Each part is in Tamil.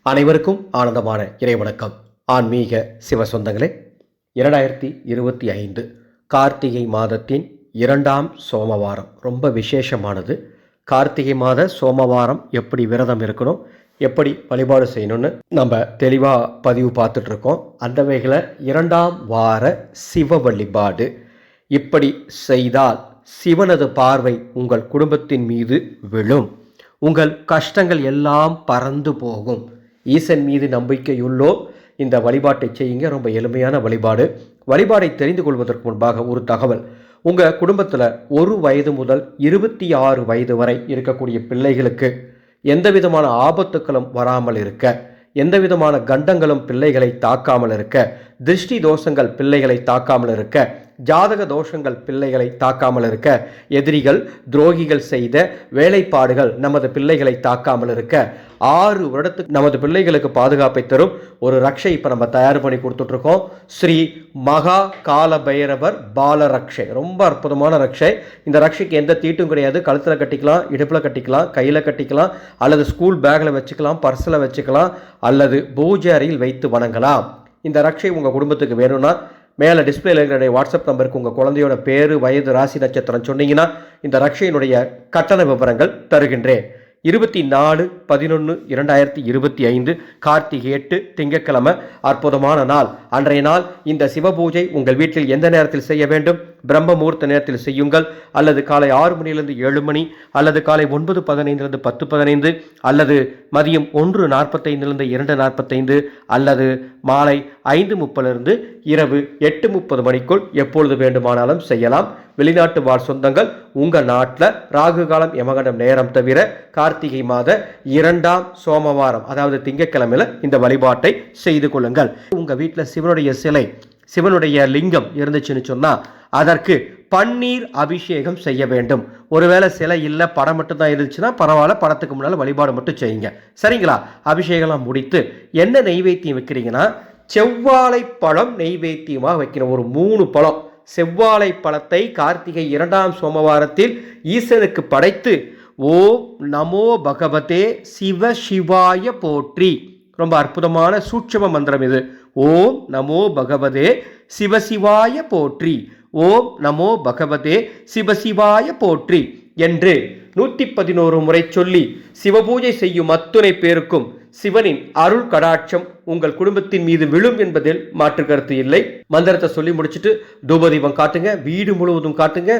அனைவருக்கும் ஆனந்தமான இறைவணக்கம். ஆன்மீக சிவ சொந்தங்களே, 2025 கார்த்திகை மாதத்தின் 2ஆம் சோமவாரம் ரொம்ப விசேஷமானது. கார்த்திகை மாத சோமவாரம் எப்படி விரதம் இருக்கணும், எப்படி வழிபாடு செய்யணும்னு நம்ம தெளிவாக பதிவு பார்த்துட்ருக்கோம். அந்த வகையில் 2ஆம் வார சிவ வழிபாடு இப்படி செய்தால் சிவனது பார்வை உங்கள் குடும்பத்தின் மீது விழும். உங்கள் கஷ்டங்கள் எல்லாம் பறந்து போகும். ஈசன் மீது நம்பிக்கையுள்ளோ இந்த வழிபாட்டை செய்யுங்க. ரொம்ப எளிமையான வழிபாடு. வழிபாடை தெரிந்து கொள்வதற்கு முன்பாக ஒரு தகவல். உங்கள் குடும்பத்தில் 1 வயது முதல் 26 வயது வரை இருக்கக்கூடிய பிள்ளைகளுக்கு எந்த விதமான ஆபத்துக்களும் வராமல் இருக்க, எந்த விதமான கண்டங்களும் பிள்ளைகளை தாக்காமல் இருக்க, திருஷ்டி தோஷங்கள் பிள்ளைகளை தாக்காமல் இருக்க, ஜாதக தோஷங்கள் பிள்ளைகளை தாக்காமல் இருக்க, எதிரிகள் துரோகிகள் செய்த வேலைப்பாடுகள் நமது பிள்ளைகளை தாக்காமல் இருக்க, 6 வருடத்துக்கு நமது பிள்ளைகளுக்கு பாதுகாப்பை தரும் ஒரு ரக்ஷை இப்போ நம்ம தயார் பண்ணி கொடுத்துட்ருக்கோம். ஸ்ரீ மகா கால பைரவர் பால ரக்ஷை. ரொம்ப அற்புதமான ரக்ஷை. இந்த ரக்ஷைக்கு எந்த தீட்டும் கிடையாது. கழுத்தில் கட்டிக்கலாம், இடுப்பில் கட்டிக்கலாம், கையில் கட்டிக்கலாம், அல்லது ஸ்கூல் பேக்கில் வச்சுக்கலாம், பர்ஸில் வச்சுக்கலாம், அல்லது பூஜை அறையில் வைத்து வணங்கலாம். இந்த ரக்ஷை உங்கள் குடும்பத்துக்கு வேணும்னா மேலே டிஸ்பிளேல இருக்கிற வாட்ஸ்அப் நம்பருக்கு உங்கள் குழந்தையோட பேர், வயது, ராசி, நட்சத்திரம் சொன்னீங்கன்னா இந்த ரக்ஷையினுடைய கட்டண விவரங்கள் தருகின்றேன். 24/11/2025 கார்த்திகை 8 திங்கட்கிழமை அற்புதமான நாள். அன்றைய நாள் இந்த சிவபூஜை உங்கள் வீட்டில் எந்த நேரத்தில் செய்ய வேண்டும்? பிரம்ம முகூர்த்த நேரத்தில் செய்யுங்கள், அல்லது காலை 6 மணியிலிருந்து 7 மணி, அல்லது காலை 9:15 10:15, அல்லது மதியம் 1:45 2:45, அல்லது மாலை 5:30 இரவு 8:30 மணிக்குள் எப்பொழுது வேண்டுமானாலும் செய்யலாம். வெளிநாட்டு வாழ் சொந்தங்கள் உங்கள் நாட்டில் ராகு காலம் யமகண்டம் நேரம் தவிர கார்த்திகை மாத 2ஆம் சோமவாரம் அதாவது திங்கட்கிழமையில் இந்த வழிபாட்டை செய்து கொள்ளுங்கள். உங்கள் வீட்டில் சிவனுடைய சிலை, சிவனுடைய லிங்கம் இருந்துச்சுன்னு சொன்னால் அதற்கு பன்னீர் அபிஷேகம் செய்ய வேண்டும். ஒருவேளை சிலை இல்லை, படம் மட்டும்தான் இருந்துச்சுன்னா பரவாயில்ல, படத்துக்கு முன்னால் வழிபாடு மட்டும் செய்யுங்க. சரிங்களா? அபிஷேகம்லாம் முடித்து என்ன நெய்வேத்தியம் வைக்கிறீங்கன்னா, செவ்வாழை பழம் நெய்வேத்தியமாக வைக்கணும். ஒரு 3 பழம் செவ்வாழை பழத்தை கார்த்திகை 2ஆம் சோமவாரத்தில் ஈசனுக்கு படைத்து ஓம் நமோ பகவதே சிவ சிவாய போற்றி. ரொம்ப அற்புதமான சூட்சம மந்திரம் இது. ஓம் நமோ பகவதே சிவசிவாய போற்றி, ஓம் நமோ பகவதே சிவசிவாய போற்றி என்று 111 முறை சொல்லி சிவபூஜை செய்யும் அத்துணை பேருக்கும் சிவனின் அருள் கடாட்சம் உங்கள் குடும்பத்தின் மீது விழும் என்பதில் மாற்று கருத்து இல்லை. மந்திரத்தை சொல்லி முடிச்சுட்டு தூபதீபம் காட்டுங்க. வீடு முழுவதும் காட்டுங்க.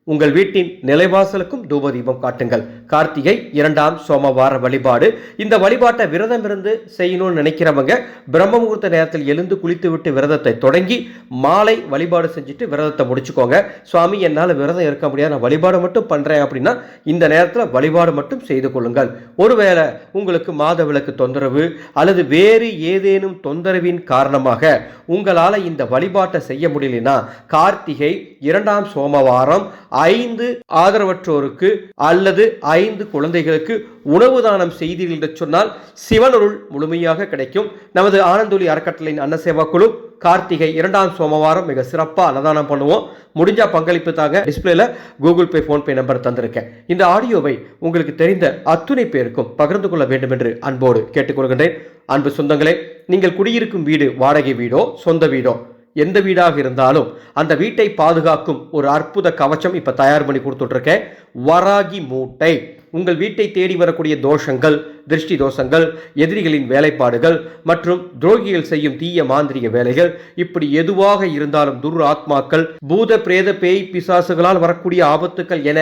உங்கள் வீட்டின் நிலைவாசலுக்கும் தூபதீபம் காட்டுங்கள். கார்த்திகை 2ஆம் சோமவார வழிபாடு. இந்த வழிபாட்டை விரதம் இருந்து செய்யணும்னு நினைக்கிறவங்க பிரம்ம முகூர்த்த நேரத்தில் எழுந்து குளித்து விட்டு விரதத்தை தொடங்கி மாலை வழிபாடு செஞ்சுட்டு விரதத்தை முடிச்சுக்கோங்க. சுவாமி, என்னால் விரதம் இருக்க முடியாது, நான் வழிபாடு மட்டும் பண்ணுறேன் அப்படின்னா இந்த நேரத்தில் வழிபாடு மட்டும் செய்து கொள்ளுங்கள். ஒருவேளை உங்களுக்கு மாத விளக்கு தொந்தரவு அல்லது வேறு ஏதேனும் தொந்தரவின் காரணமாக உங்களால் இந்த வழிபாட்டை செய்ய முடியலனா கார்த்திகை 2ஆம் சோமவாரம் 5 ஆதரவற்றோருக்கு அல்லது 5 குழந்தைகளுக்கு உணவு தானம் செய்தீர்கள் என்று சொன்னால் சிவனருள் முழுமையாக கிடைக்கும். நமது ஆனந்தொலி அறக்கட்டளையின் அன்னசேவா குழு கார்த்திகை 2ஆம் சோமவாரம் மிக சிறப்பாக அன்னதானம் பண்ணுவோம். முடிஞ்சா பங்களிப்பு தாங்க. டிஸ்பிளேல கூகுள் பே, போன்பே நம்பர் தந்திருக்கேன். இந்த ஆடியோவை உங்களுக்கு தெரிந்த அத்துணை பேருக்கும் பகிர்ந்து கொள்ள வேண்டும் என்று அன்போடு கேட்டுக்கொள்கின்றேன். அன்பு சொந்தங்களே, நீங்கள் குடியிருக்கும் வீடு வாடகை வீடோ சொந்த வீடோ எந்த வீடாக இருந்தாலும் அந்த வீட்டை பாதுகாக்கும் ஒரு அற்புத கவச்சம் இப்போ தயார் பண்ணி கொடுத்துட்ருக்கேன். வராகி மூட்டை. உங்கள் வீட்டை தேடி வரக்கூடிய தோஷங்கள், திருஷ்டி தோஷங்கள், எதிரிகளின் வேலைப்பாடுகள் மற்றும் துரோகிகள் செய்யும் தீய மாந்திரிக வேலைகள், இப்படி எதுவாக இருந்தாலும் துர் ஆத்மாக்கள், பூத பிரேத பேய் பிசாசுகளால் வரக்கூடிய ஆபத்துக்கள் என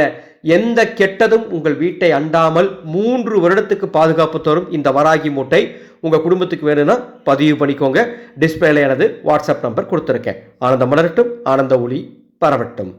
எந்த கெட்டதும் உங்கள் வீட்டை அண்டாமல் 3 வருடத்துக்கு பாதுகாப்பு தரும் இந்த வராகி மூட்டை உங்கள் குடும்பத்துக்கு வேணும்னா பதிவு பண்ணிக்கோங்க. டிஸ்பிளேல எனது வாட்ஸ்அப் நம்பர் கொடுத்துருக்கேன். ஆனந்தம் மலரட்டும், ஆனந்த ஒளி பரவட்டும்.